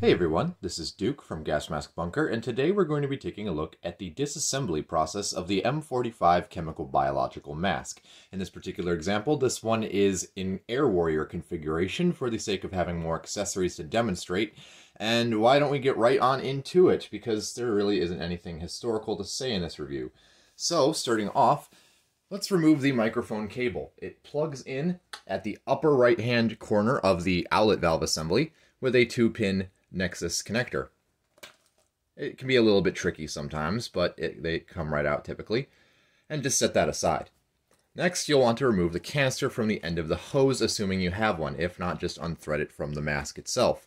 Hey everyone, this is Duke from Gas Mask Bunker, and today we're going to be taking a look at the disassembly process of the M45 chemical biological mask. In this particular example, this one is in Air Warrior configuration for the sake of having more accessories to demonstrate. And why don't we get right on into it, because there really isn't anything historical to say in this review. So, starting off, let's remove the microphone cable. It plugs in at the upper right-hand corner of the outlet valve assembly with a 2-pin Nexus connector. It can be a little bit tricky sometimes, but they come right out typically. And just set that aside. Next, you'll want to remove the canister from the end of the hose, assuming you have one. If not, just unthread it from the mask itself.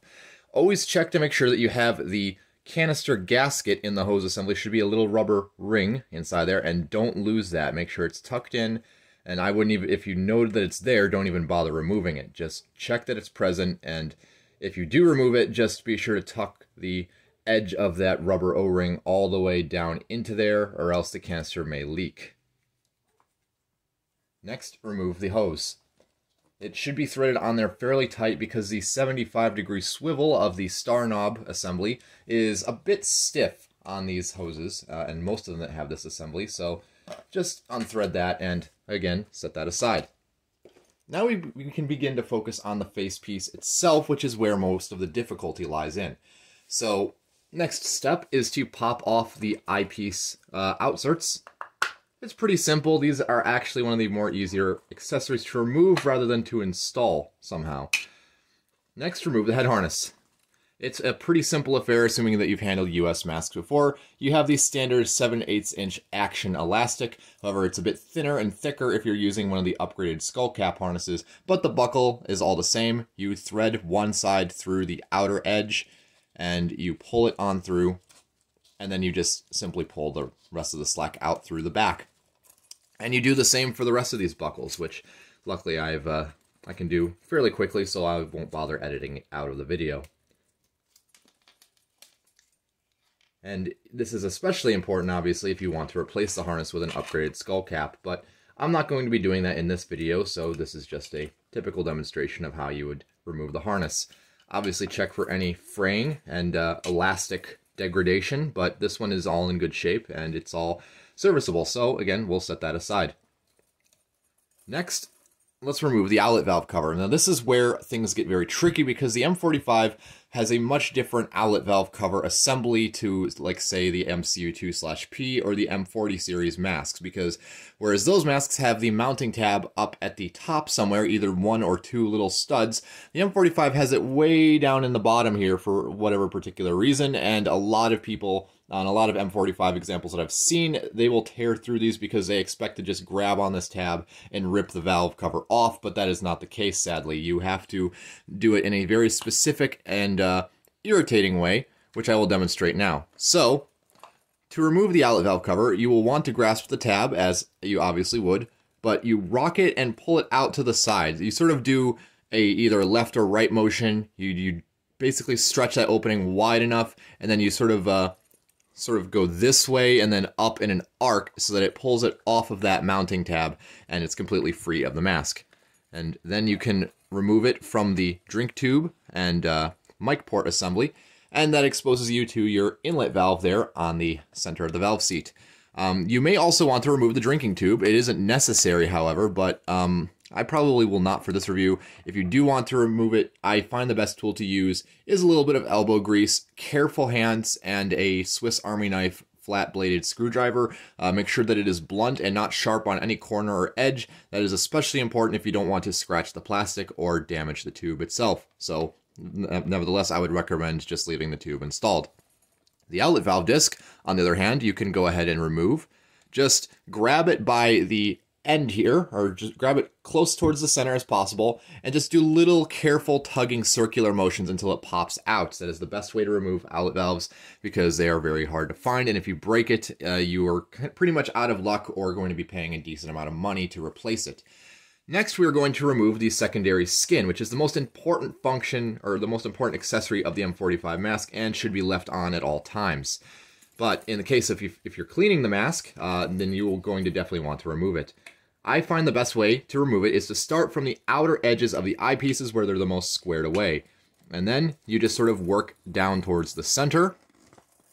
Always check to make sure that you have the canister gasket in the hose assembly. Should be a little rubber ring inside there, and don't lose that. Make sure it's tucked in, and I wouldn't even, if you know that it's there, don't even bother removing it. Just check that it's present, and if you do remove it, just be sure to tuck the edge of that rubber O-ring all the way down into there, or else the canister may leak. Next, remove the hose. It should be threaded on there fairly tight because the 75-degree swivel of the star knob assembly is a bit stiff on these hoses, and most of them that have this assembly, so just unthread that and, again, set that aside. Now we can begin to focus on the facepiece itself, which is where most of the difficulty lies in. So, next step is to pop off the eyepiece outserts. It's pretty simple. These are actually one of the more easier accessories to remove rather than to install somehow. Next, remove the head harness. It's a pretty simple affair, assuming that you've handled US masks before. You have the standard 7/8" action elastic. However, it's a bit thinner and thicker if you're using one of the upgraded skull cap harnesses, but the buckle is all the same. You thread one side through the outer edge, and you pull it on through, and then you just simply pull the rest of the slack out through the back. And you do the same for the rest of these buckles, which luckily I can do fairly quickly, so I won't bother editing it out of the video. And this is especially important, obviously, if you want to replace the harness with an upgraded skull cap, but I'm not going to be doing that in this video, so this is just a typical demonstration of how you would remove the harness. Obviously, check for any fraying and elastic degradation, but this one is all in good shape, and it's all serviceable, so again, we'll set that aside. Next, let's remove the outlet valve cover. Now this is where things get very tricky because the M45 has a much different outlet valve cover assembly to, like, say, the MCU2/P or the M40 series masks, because whereas those masks have the mounting tab up at the top somewhere, either one or two little studs, the M45 has it way down in the bottom here for whatever particular reason, and a lot of people on a lot of M45 examples that I've seen, they will tear through these because they expect to just grab on this tab and rip the valve cover off, but that is not the case, sadly. You have to do it in a very specific and irritating way, which I will demonstrate now. So, to remove the outlet valve cover, you will want to grasp the tab, as you obviously would, but you rock it and pull it out to the sides. You sort of do either left or right motion. You basically stretch that opening wide enough, and then you sort of go this way and then up in an arc so that it pulls it off of that mounting tab and it's completely free of the mask. And then you can remove it from the drink tube and mic port assembly, and that exposes you to your inlet valve there on the center of the valve seat. You may also want to remove the drinking tube. It isn't necessary, however, but I probably will not for this review. If you do want to remove it, I find the best tool to use is a little bit of elbow grease, careful hands, and a Swiss Army knife flat-bladed screwdriver. Make sure that it is blunt and not sharp on any corner or edge. That is especially important if you don't want to scratch the plastic or damage the tube itself. So, nevertheless, I would recommend just leaving the tube installed. The outlet valve disc, on the other hand, you can go ahead and remove. Just grab it by the end here, or just grab it close towards the center as possible, and just do little careful tugging circular motions until it pops out. That is the best way to remove outlet valves because they are very hard to find, and if you break it, you are pretty much out of luck or going to be paying a decent amount of money to replace it. Next, we are going to remove the secondary skin, which is the most important function, or the most important accessory of the M45 mask, and should be left on at all times. But in the case of if you're cleaning the mask, then you're going to definitely want to remove it. I find the best way to remove it is to start from the outer edges of the eyepieces where they're the most squared away. And then you just sort of work down towards the center,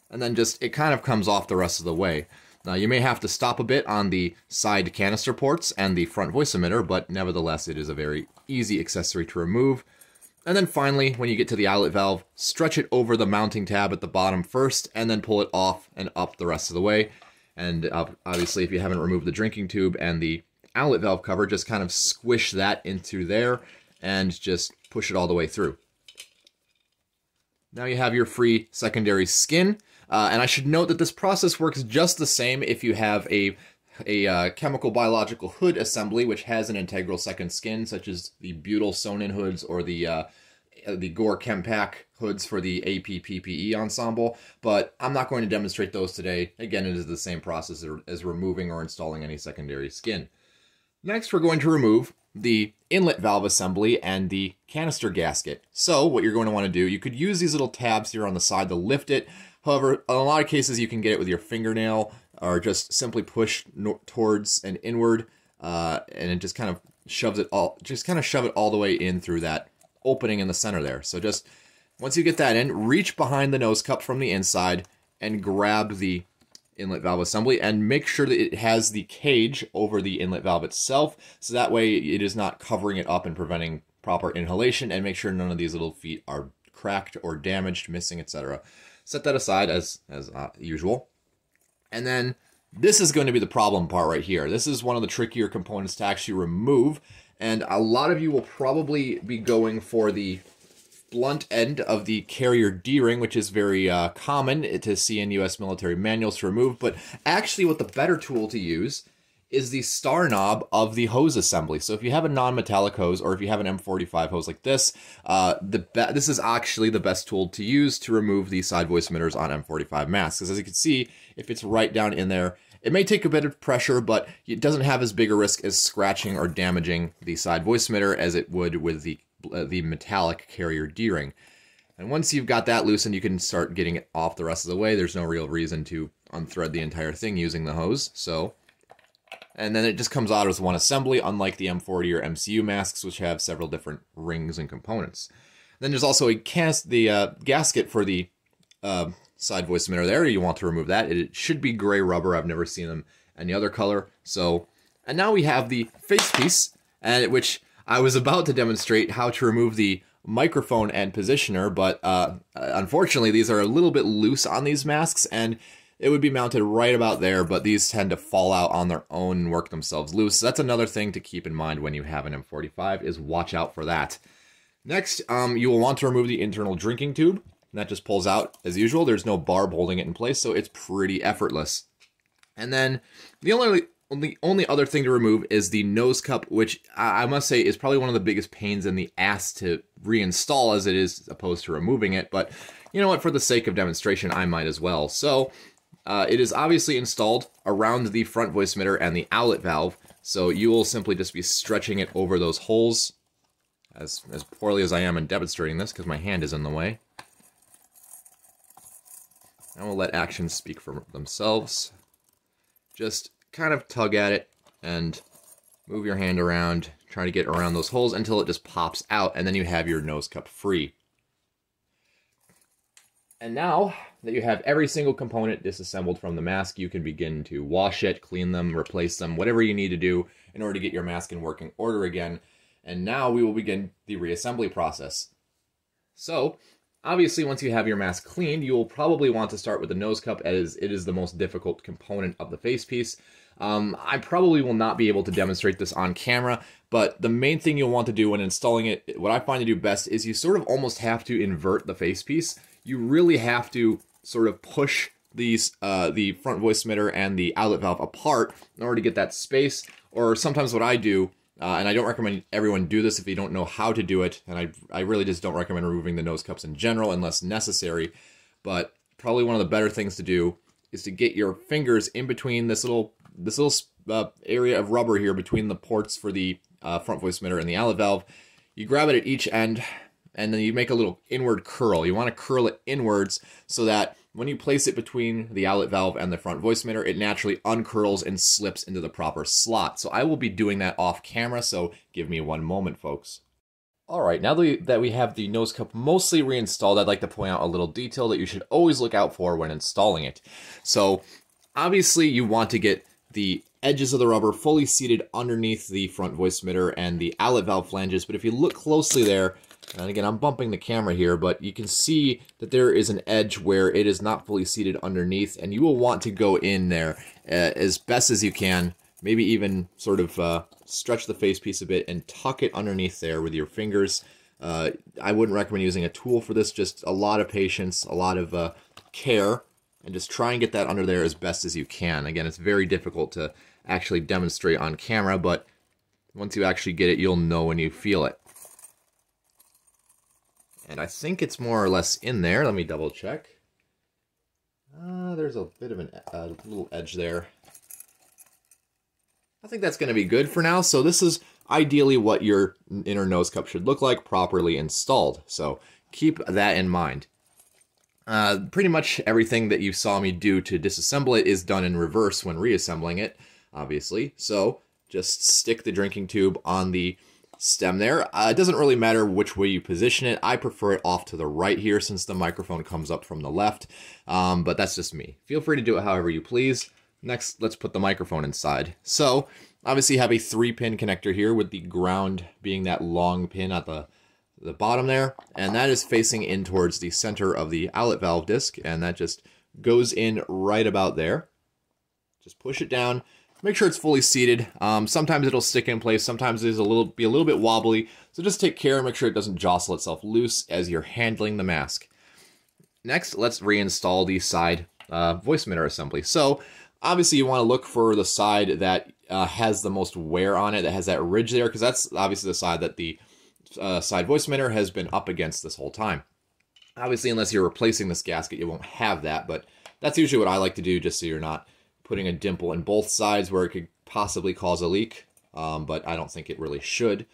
and then it kind of comes off the rest of the way. Now you may have to stop a bit on the side canister ports and the front voice emitter, but nevertheless it is a very easy accessory to remove. And then finally, when you get to the eyelet valve, stretch it over the mounting tab at the bottom first, and then pull it off and up the rest of the way. And obviously, if you haven't removed the drinking tube and the eyelet valve cover, just kind of squish that into there and just push it all the way through. Now you have your free secondary skin. And I should note that this process works just the same if you have a chemical biological hood assembly, which has an integral second skin, such as the butyl sewn-in hoods or the Gore Chempack hoods for the AP PPE ensemble. But I'm not going to demonstrate those today. Again, it is the same process as removing or installing any secondary skin. Next, we're going to remove the inlet valve assembly and the canister gasket. So what you're going to want to do, you could use these little tabs here on the side to lift it. However, in a lot of cases, you can get it with your fingernail, or just simply push towards and inward, and it just kind of shoves it all, shove it all the way in through that opening in the center there. So just, once you get that in, reach behind the nose cup from the inside and grab the inlet valve assembly, and make sure that it has the cage over the inlet valve itself, so that way it is not covering it up and preventing proper inhalation, and make sure none of these little feet are cracked or damaged, missing, etc. Set that aside as usual. And then this is going to be the problem part right here. This is one of the trickier components to actually remove. And a lot of you will probably be going for the blunt end of the carrier D-ring, which is very common to see in US military manuals to remove. But actually what the better tool to use is the star knob of the hose assembly. So if you have a non-metallic hose, or if you have an M45 hose like this, this is actually the best tool to use to remove the side voice emitters on M45 masks. Because as you can see, if it's right down in there, it may take a bit of pressure, but it doesn't have as big a risk as scratching or damaging the side voice emitter as it would with the metallic carrier D-ring. And once you've got that loosened, you can start getting it off the rest of the way. There's no real reason to unthread the entire thing using the hose. And then it just comes out as one assembly, unlike the M40 or MCU masks, which have several different rings and components. Then there's also a gasket for the side voice emitter there. You want to remove that. It should be gray rubber. I've never seen them any other color. And now we have the facepiece, which I was about to demonstrate how to remove the microphone and positioner, but unfortunately these are a little bit loose on these masks, and it would be mounted right about there, but these tend to fall out on their own and work themselves loose. So that's another thing to keep in mind when you have an M45, is watch out for that. Next, you will want to remove the internal drinking tube. And that just pulls out as usual. There's no barb holding it in place, so it's pretty effortless. And then the only other thing to remove is the nose cup, which I must say is probably one of the biggest pains in the ass to reinstall as it is opposed to removing it. But you know what, for the sake of demonstration, I might as well. So it is obviously installed around the front voice emitter and the outlet valve, so you will simply just be stretching it over those holes, as poorly as I am in demonstrating this because my hand is in the way. And we'll let actions speak for themselves. Just kind of tug at it and move your hand around, try to get around those holes until it just pops out, and then you have your nose cup free. And now that you have every single component disassembled from the mask, you can begin to wash it, clean them, replace them, whatever you need to do in order to get your mask in working order again. And now we will begin the reassembly process. So, obviously, once you have your mask cleaned, you will probably want to start with the nose cup, as it is the most difficult component of the facepiece. I probably will not be able to demonstrate this on camera, but the main thing you'll want to do when installing it, what I find to do best, is you sort of almost have to invert the facepiece. You really have to sort of push these the front voice emitter and the outlet valve apart in order to get that space. Or sometimes what I do, and I don't recommend everyone do this if you don't know how to do it, and I really just don't recommend removing the nose cups in general unless necessary, but probably one of the better things to do is to get your fingers in between this little area of rubber here between the ports for the front voice emitter and the outlet valve. You grab it at each end, and then you make a little inward curl. You want to curl it inwards so that when you place it between the outlet valve and the front voice emitter, it naturally uncurls and slips into the proper slot. So I will be doing that off camera, so give me one moment, folks. Alright, now that we have the nose cup mostly reinstalled, I'd like to point out a little detail that you should always look out for when installing it. So, obviously you want to get the edges of the rubber fully seated underneath the front voice emitter and the outlet valve flanges, but if you look closely there, and again I'm bumping the camera here, but you can see that there is an edge where it is not fully seated underneath, and you will want to go in there as best as you can, maybe even sort of stretch the facepiece a bit and tuck it underneath there with your fingers. I wouldn't recommend using a tool for this, just a lot of patience, a lot of care, and just try and get that under there as best as you can. Again, it's very difficult to actually demonstrate on camera, but once you actually get it, you'll know when you feel it. And I think it's more or less in there. Let me double check. There's a bit of a little edge there. I think that's going to be good for now. So this is ideally what your inner nose cup should look like properly installed. So keep that in mind. Pretty much everything that you saw me do to disassemble it is done in reverse when reassembling it, obviously. So just stick the drinking tube on the stem there. It doesn't really matter which way you position it. I prefer it off to the right here since the microphone comes up from the left, but that's just me. Feel free to do it however you please. Next, let's put the microphone inside. So, obviously you have a 3-pin connector here with the ground being that long pin at the bottom there, and that is facing in towards the center of the outlet valve disc, and that just goes in right about there. Just push it down. Make sure it's fully seated. Sometimes it'll stick in place, sometimes it'll be a little bit wobbly, so just take care and make sure it doesn't jostle itself loose as you're handling the mask. Next, let's reinstall the side voice emitter assembly. So, obviously you want to look for the side that has the most wear on it, that has that ridge there, because that's obviously the side that the side voice emitter has been up against this whole time. Obviously, unless you're replacing this gasket, you won't have that, but that's usually what I like to do, just so you're not putting a dimple in both sides where it could possibly cause a leak, but I don't think it really should.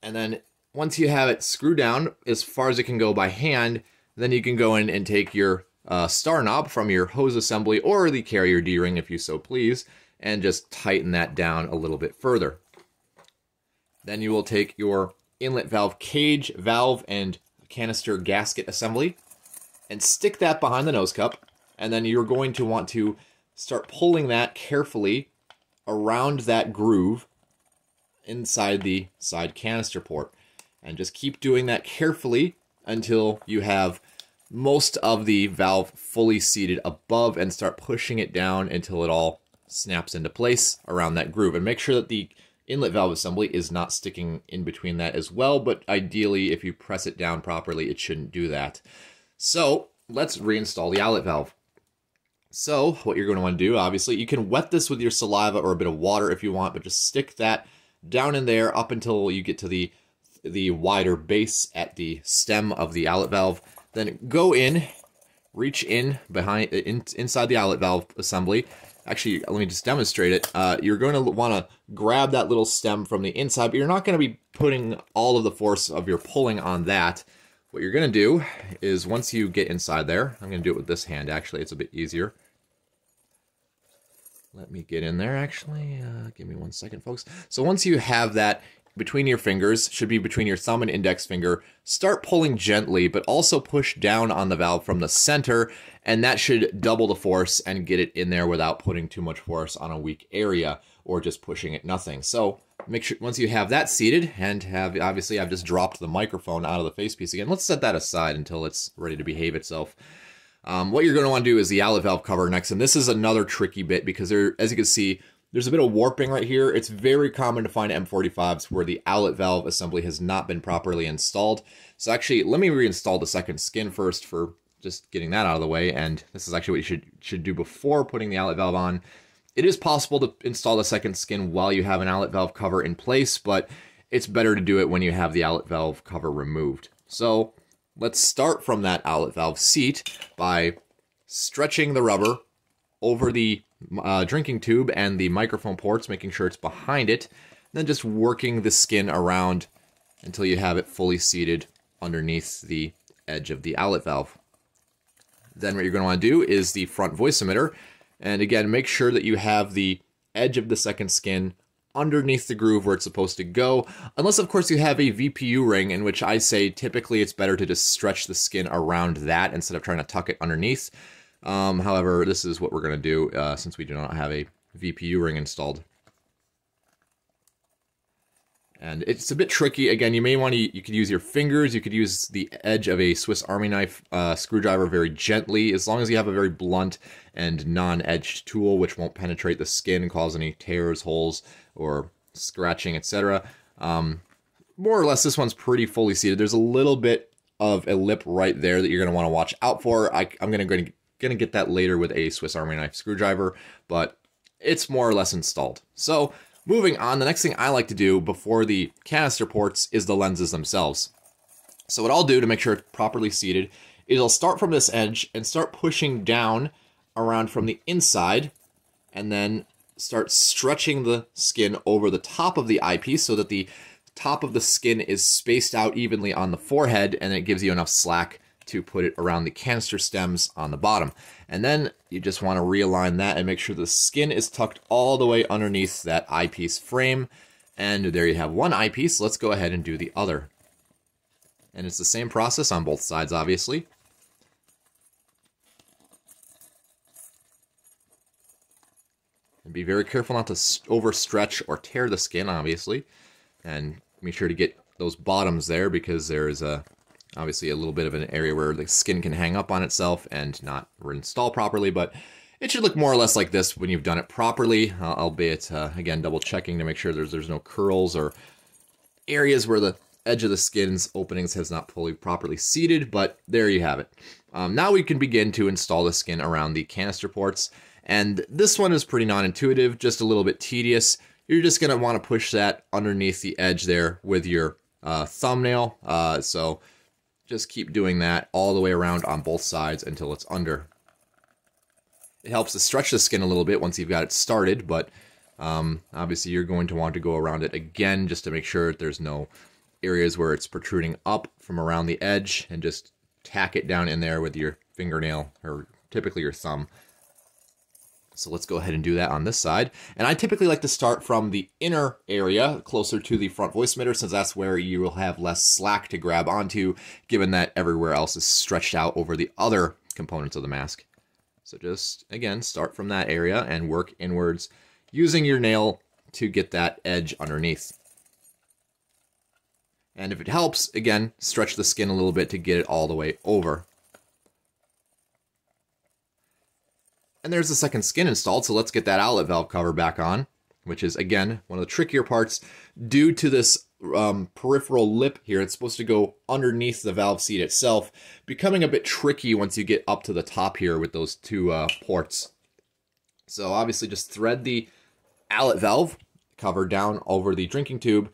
And then once you have it screwed down as far as it can go by hand, then you can go in and take your star knob from your hose assembly or the carrier D-ring if you so please, and just tighten that down a little bit further. Then you will take your inlet valve cage, valve, and canister gasket assembly and stick that behind the nose cup, and then you're going to want to start pulling that carefully around that groove inside the side canister port, and just keep doing that carefully until you have most of the valve fully seated above, and start pushing it down until it all snaps into place around that groove. And make sure that the inlet valve assembly is not sticking in between that as well, but ideally if you press it down properly it shouldn't do that. So let's reinstall the outlet valve. So what you're going to want to do, obviously, you can wet this with your saliva or a bit of water if you want, but just stick that down in there up until you get to the wider base at the stem of the outlet valve. Then go in, reach in behind inside the outlet valve assembly. Actually, let me just demonstrate it. You're going to want to grab that little stem from the inside, but you're not going to be putting all of the force of your pulling on that. What you're going to do is, once you get inside there, I'm going to do it with this hand, actually. It's a bit easier. Let me get in there, actually. Give me 1 second, folks. So once you have that between your fingers, should be between your thumb and index finger, start pulling gently, but also push down on the valve from the center, and that should double the force and get it in there without putting too much force on a weak area or just pushing it nothing. So make sure once you have that seated, and obviously I've just dropped the microphone out of the facepiece again. Let's set that aside until it's ready to behave itself. What you're going to want to do is the outlet valve cover next, and this is another tricky bit because as you can see, there's a bit of warping right here. It's very common to find M45s where the outlet valve assembly has not been properly installed. So actually, let me reinstall the second skin first for just getting that out of the way, and this is actually what you should do before putting the outlet valve on. It is possible to install the second skin while you have an outlet valve cover in place, but it's better to do it when you have the outlet valve cover removed. So let's start from that outlet valve seat by stretching the rubber over the drinking tube and the microphone ports, making sure it's behind it, and then just working the skin around until you have it fully seated underneath the edge of the outlet valve. Then what you're going to want to do is the front voice emitter, and again, make sure that you have the edge of the second skin underneath the groove where it's supposed to go, unless of course you have a VPU ring, in which I say typically it's better to just stretch the skin around that instead of trying to tuck it underneath. However, this is what we're going to do since we do not have a VPU ring installed. And it's a bit tricky. Again, you may want to, you could use your fingers, you could use the edge of a Swiss Army knife screwdriver very gently, as long as you have a very blunt and non-edged tool, which won't penetrate the skin and cause any tears, holes, or scratching, etc. More or less, this one's pretty fully seated. There's a little bit of a lip right there that you're going to want to watch out for. I'm going to get that later with a Swiss Army knife screwdriver, but it's more or less installed. So, moving on, the next thing I like to do before the canister ports is the lenses themselves. So what I'll do to make sure it's properly seated is I'll start from this edge and start pushing down around from the inside, and then start stretching the skin over the top of the eyepiece so that the top of the skin is spaced out evenly on the forehead, and it gives you enough slack to put it around the canister stems on the bottom. And then you just want to realign that and make sure the skin is tucked all the way underneath that eyepiece frame. And there you have one eyepiece. Let's go ahead and do the other. And it's the same process on both sides, obviously. And be very careful not to overstretch or tear the skin, obviously. And make sure to get those bottoms there, because there is obviously a little bit of an area where the skin can hang up on itself and not install properly, but it should look more or less like this when you've done it properly, albeit, again, double checking to make sure there's no curls or areas where the edge of the skin's openings has not fully properly seated, but there you have it. Now we can begin to install the skin around the canister ports, and this one is pretty non-intuitive, just a little bit tedious. You're just going to want to push that underneath the edge there with your thumbnail, so just keep doing that all the way around on both sides until it's under. It helps to stretch the skin a little bit once you've got it started, but obviously you're going to want to go around it again just to make sure there's no areas where it's protruding up from around the edge, and just tack it down in there with your fingernail, or typically your thumb. So let's go ahead and do that on this side. And I typically like to start from the inner area, closer to the front voice emitter, since that's where you will have less slack to grab onto, given that everywhere else is stretched out over the other components of the mask. So just, again, start from that area and work inwards, using your nail to get that edge underneath. And if it helps, again, stretch the skin a little bit to get it all the way over. And there's the second skin installed, so let's get that outlet valve cover back on, which is, again, one of the trickier parts. Due to this peripheral lip here, it's supposed to go underneath the valve seat itself, becoming a bit tricky once you get up to the top here with those two ports. So obviously just thread the outlet valve cover down over the drinking tube,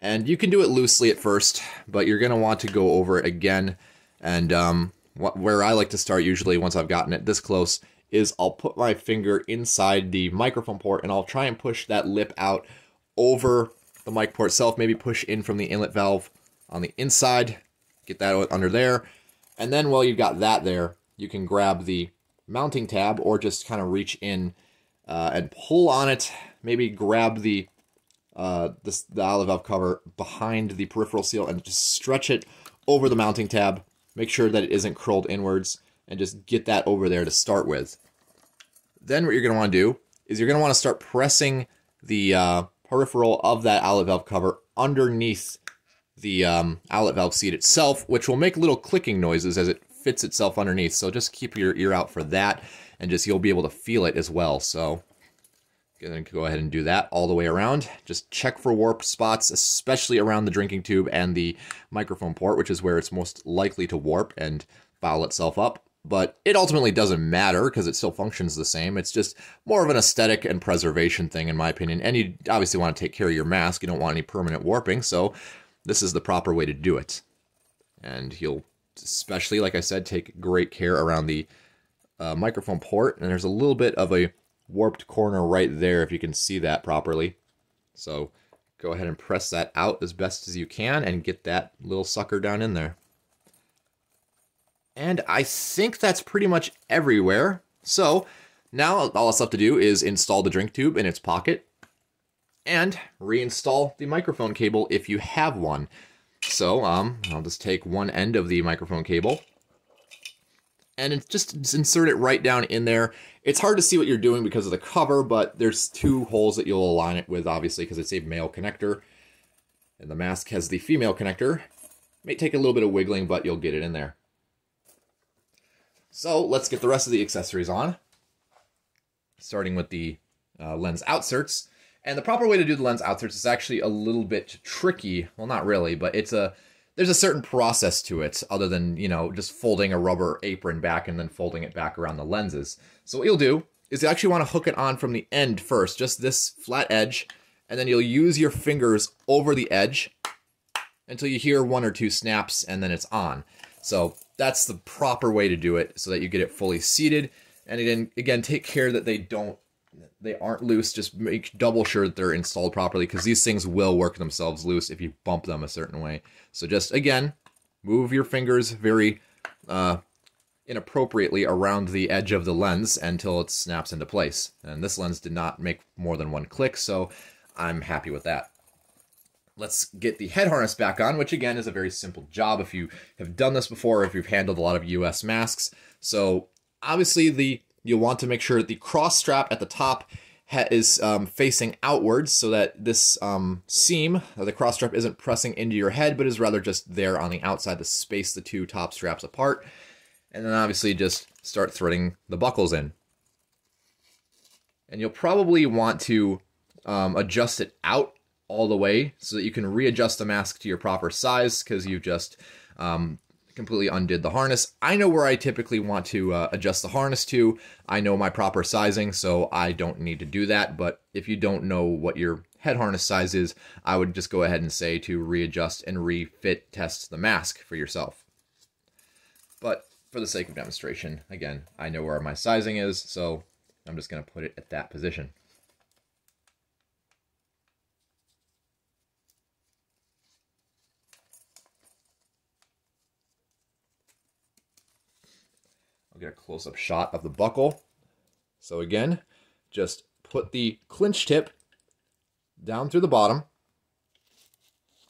and you can do it loosely at first, but you're going to want to go over it again. And where I like to start usually once I've gotten it this close is I'll put my finger inside the microphone port, and I'll try and push that lip out over the mic port itself, maybe push in from the inlet valve on the inside, get that under there, and then while you've got that there, you can grab the mounting tab or just kind of reach in and pull on it, maybe grab the outlet valve cover behind the peripheral seal and just stretch it over the mounting tab, make sure that it isn't curled inwards, and just get that over there to start with. Then what you're going to want to do is you're going to want to start pressing the peripheral of that outlet valve cover underneath the outlet valve seat itself, which will make little clicking noises as it fits itself underneath. So just keep your ear out for that, and just you'll be able to feel it as well. So go ahead and do that all the way around. Just check for warp spots, especially around the drinking tube and the microphone port, which is where it's most likely to warp and foul itself up. But it ultimately doesn't matter because it still functions the same. It's just more of an aesthetic and preservation thing, in my opinion. And you obviously want to take care of your mask. You don't want any permanent warping, so this is the proper way to do it. And you'll especially, like I said, take great care around the microphone port. And there's a little bit of a warped corner right there, if you can see that properly. So go ahead and press that out as best as you can and get that little sucker down in there. And I think that's pretty much everywhere. So now all that's left to do is install the drink tube in its pocket. and reinstall the microphone cable if you have one. So I'll just take one end of the microphone cable and just insert it right down in there. It's hard to see what you're doing because of the cover, but there's two holes that you'll align it with, obviously, because it's a male connector. And the mask has the female connector. May take a little bit of wiggling, but you'll get it in there. So let's get the rest of the accessories on. Starting with the lens outserts. And the proper way to do the lens outserts is actually a little bit tricky. Well, not really, but there's a certain process to it other than, you know, just folding a rubber apron back and then folding it back around the lenses. So what you'll do is you actually want to hook it on from the end first, just this flat edge, and then you'll use your fingers over the edge until you hear one or two snaps and then it's on. So that's the proper way to do it so that you get it fully seated. And again, take care that they aren't loose. Just make double sure that they're installed properly, because these things will work themselves loose if you bump them a certain way. So just, again, move your fingers very inappropriately around the edge of the lens until it snaps into place. And this lens did not make more than one click, so I'm happy with that. Let's get the head harness back on, which again is a very simple job if you have done this before, if you've handled a lot of US masks. So obviously you'll want to make sure that the cross strap at the top is facing outwards so that this seam, the cross strap, isn't pressing into your head, but is rather just there on the outside to space the two top straps apart. And then obviously just start threading the buckles in. And you'll probably want to adjust it out all the way so that you can readjust the mask to your proper size, because you've just completely undid the harness. I know where I typically want to adjust the harness to. I know my proper sizing, so I don't need to do that. But if you don't know what your head harness size is, I would just go ahead and say to readjust and refit test the mask for yourself. But for the sake of demonstration, again, I know where my sizing is, so I'm just going to put it at that position. I'll get a close-up shot of the buckle. So again, just put the clinch tip down through the bottom.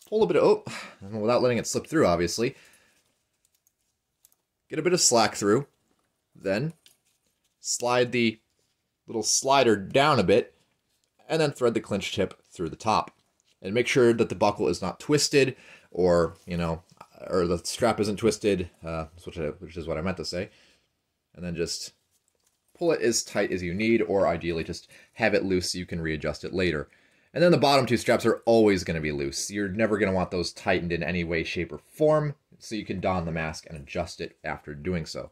Pull a bit of, without letting it slip through, obviously. Get a bit of slack through. Then slide the little slider down a bit, and then thread the clinch tip through the top. And make sure that the buckle is not twisted, or, you know, or the strap isn't twisted, which is what I meant to say. And then just pull it as tight as you need, or ideally just have it loose so you can readjust it later. And then the bottom two straps are always going to be loose. You're never going to want those tightened in any way, shape, or form, so you can don the mask and adjust it after doing so.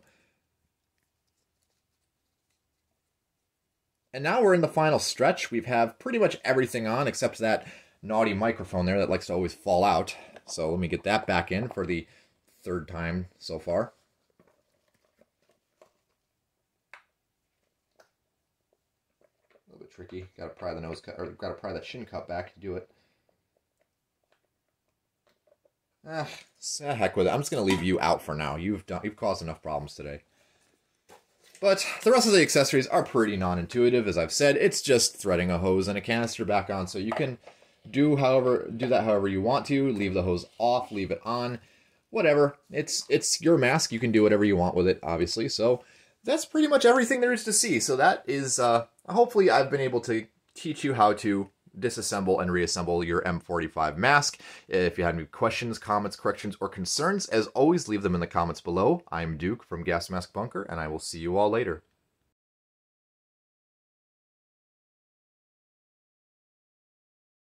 And now we're in the final stretch. We have pretty much everything on except that naughty microphone there that likes to always fall out. So let me get that back in for the third time so far. Tricky. Got to pry the nose cut, or got to pry that shin cut back to do it. Heck with it. I'm just gonna leave you out for now. You've caused enough problems today. But the rest of the accessories are pretty non-intuitive, as I've said. It's just threading a hose and a canister back on, so you can do that however you want to. Leave the hose off, leave it on, whatever. It's your mask. You can do whatever you want with it, obviously. So that's pretty much everything there is to see. So that is, hopefully I've been able to teach you how to disassemble and reassemble your M45 mask. If you have any questions, comments, corrections, or concerns, as always, leave them in the comments below. I'm Duke from Gas Mask Bunker, and I will see you all later.